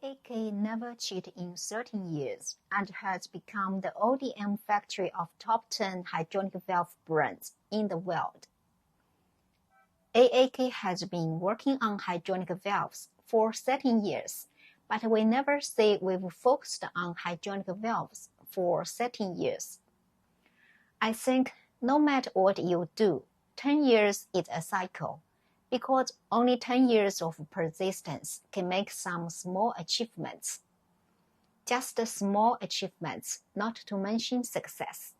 AAK never cheated in 13 years and has become the ODM factory of top 10 hydronic valve brands in the world. AAK has been working on hydronic valves for 13 years, but we never say we've focused on hydronic valves for 13 years. I think no matter what you do, 10 years is a cycle, because only 10 years of persistence can make some small achievements. Just small achievements, not to mention success.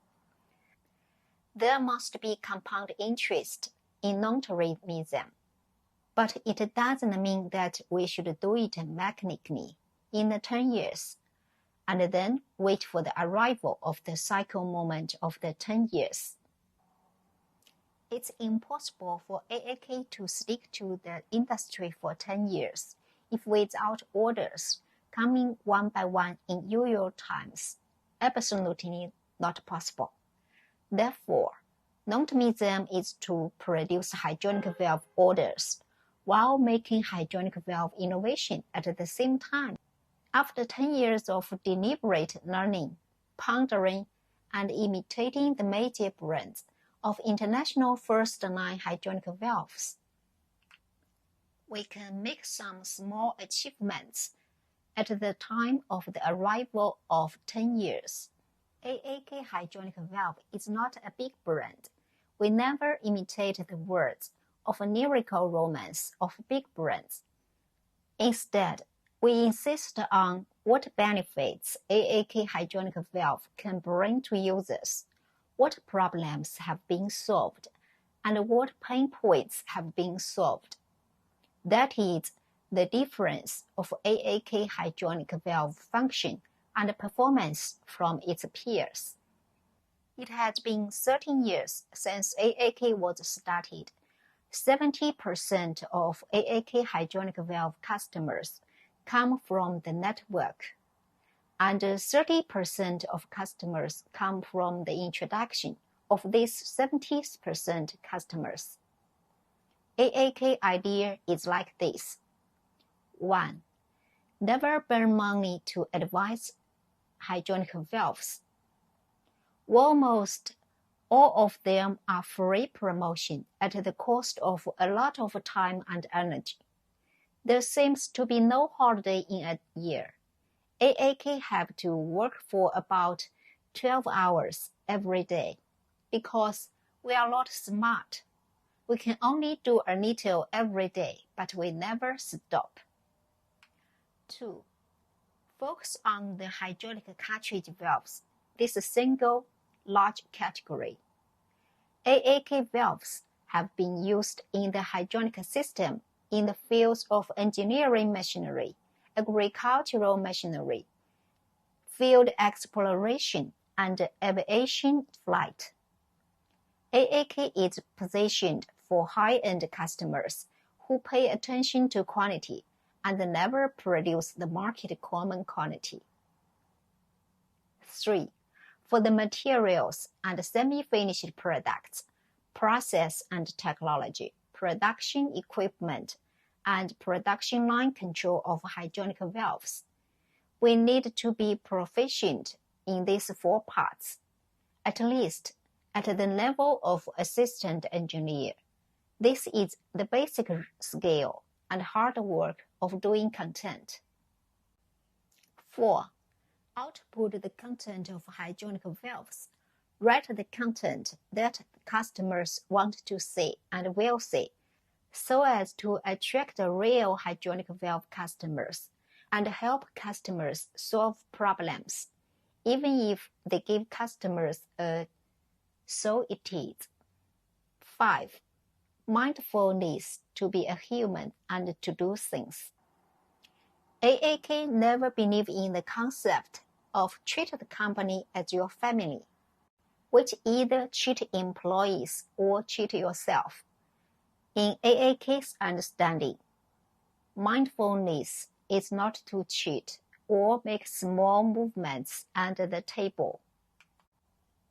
There must be compound interest in long-termism, but it doesn't mean that we should do it mechanically in 10 years, and then wait for the arrival of the cycle moment of the 10 years. It's impossible for AAK to stick to the industry for 10 years if without orders coming one by one in usual times. Absolutely not possible. Therefore, long-termism is to produce hydronic valve orders while making hydronic valve innovation at the same time. After 10 years of deliberate learning, pondering, and imitating the major brands of international first-line hydronic valves, we can make some small achievements at the time of the arrival of 10 years. AAK hydronic valve is not a big brand. We never imitate the words of a lyrical romance of big brands. Instead, we insist on what benefits AAK hydronic valve can bring to users, what problems have been solved, and what pain points have been solved. That is the difference of AAK hydronic valve function and performance from its peers. It has been 13 years since AAK was started. 70% of AAK hydronic valve customers come from the network, and 30% of customers come from the introduction of these 70% customers. AAK idea is like this. 1. Never burn money to advise hydronic valves. Almost all of them are free promotion at the cost of a lot of time and energy. There seems to be no holiday in a year. AAK have to work for about 12 hours every day because we are not smart. We can only do a little every day, but we never stop. 2. Focus on the hydraulic cartridge valves, this single large category. AAK valves have been used in the hydronic system in the fields of engineering machinery, agricultural machinery, field exploration, and aviation flight. AAK is positioned for high-end customers who pay attention to quality and never produce the market common quantity. 3. For the materials and semi-finished products, process and technology, production equipment, and production line control of hydronic valves, we need to be proficient in these 4 parts, at least at the level of assistant engineer. This is the basic skill and hard work of doing content. 4. Output the content of hydronic valves. Write the content that customers want to see and will see, so as to attract real hydronic valve customers and help customers solve problems, even if they give customers a "so it is." 5. Mindfulness, to be a human and to do things. AAK never believed in the concept of treat the company as your family, which either cheat employees or cheat yourself. In AAK's understanding, mindfulness is not to cheat or make small movements under the table.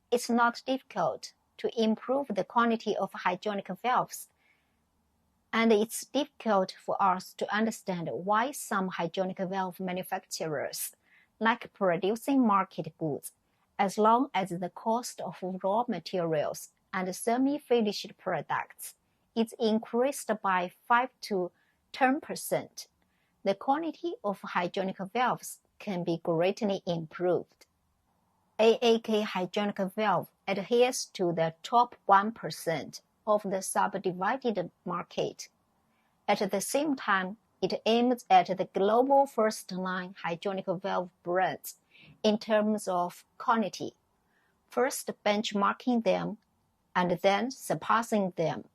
It's not difficult to improve the quality of hydronic valves and it's difficult for us to understand why some hygienic valve manufacturers like producing market goods, as long as the cost of raw materials and semi-finished products is increased by 5 to 10%. The quality of hygienic valves can be greatly improved. AAK hygienic valve adheres to the top 1% of the subdivided market. At the same time, it aims at the global first-line hygienic valve brands in terms of quality, first benchmarking them and then surpassing them.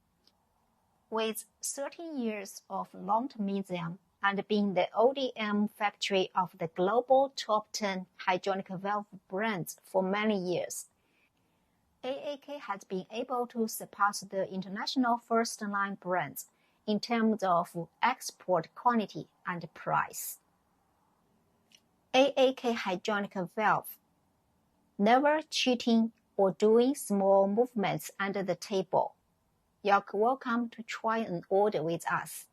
With 13 years of long-termism and being the ODM factory of the global top 10 hygienic valve brands for many years, AAK has been able to surpass the international first-line brands in terms of export quantity and price. AAK hygienic valve, never cheating or doing small movements under the table. You're welcome to try an order with us.